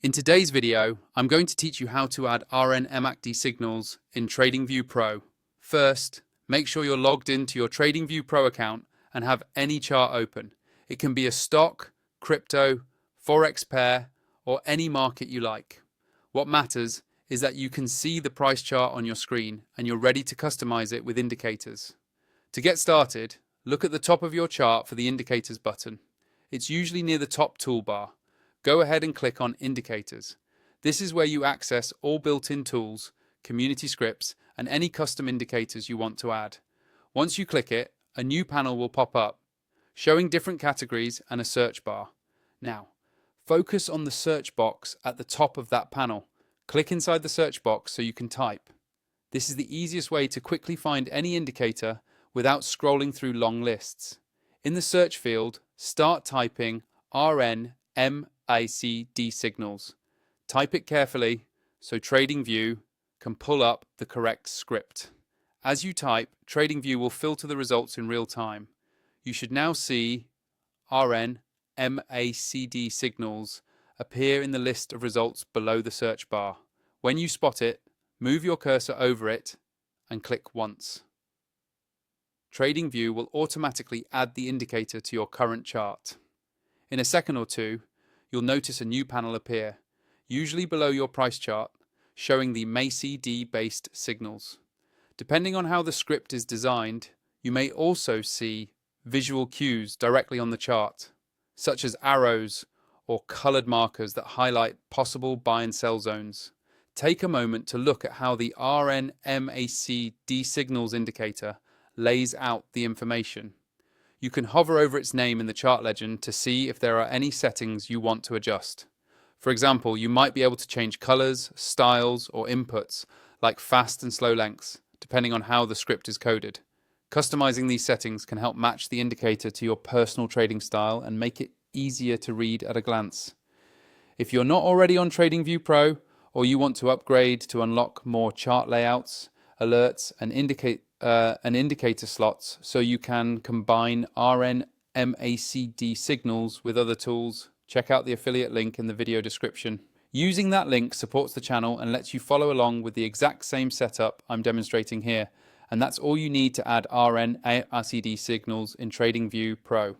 In today's video, I'm going to teach you how to add RN MACD signals in TradingView Pro. First, make sure you're logged into your TradingView Pro account and have any chart open. It can be a stock, crypto, forex pair, or any market you like. What matters is that you can see the price chart on your screen and you're ready to customize it with indicators. To get started, look at the top of your chart for the Indicators button. It's usually near the top toolbar. Go ahead and click on Indicators. This is where you access all built-in tools, community scripts, and any custom indicators you want to add. Once you click it, a new panel will pop up, showing different categories and a search bar. Now, focus on the search box at the top of that panel. Click inside the search box so you can type. This is the easiest way to quickly find any indicator without scrolling through long lists. In the search field, start typing RN MACD signals. Type it carefully so TradingView can pull up the correct script. As you type, TradingView will filter the results in real time. You should now see RN MACD signals appear in the list of results below the search bar. When you spot it, move your cursor over it and click once. TradingView will automatically add the indicator to your current chart. In a second or two, you'll notice a new panel appear, usually below your price chart, showing the MACD-based signals. Depending on how the script is designed, you may also see visual cues directly on the chart, such as arrows or colored markers that highlight possible buy and sell zones. Take a moment to look at how the RN MACD signals indicator lays out the information. You can hover over its name in the chart legend to see if there are any settings you want to adjust. For example, you might be able to change colors, styles, or inputs, like fast and slow lengths, depending on how the script is coded. Customizing these settings can help match the indicator to your personal trading style and make it easier to read at a glance. If you're not already on TradingView Pro, or you want to upgrade to unlock more chart layouts, alerts, and indicator slots so you can combine RN MACD signals with other tools, check out the affiliate link in the video description. Using that link supports the channel and lets you follow along with the exact same setup I'm demonstrating here, and that's all you need to add RN MACD signals in TradingView Pro.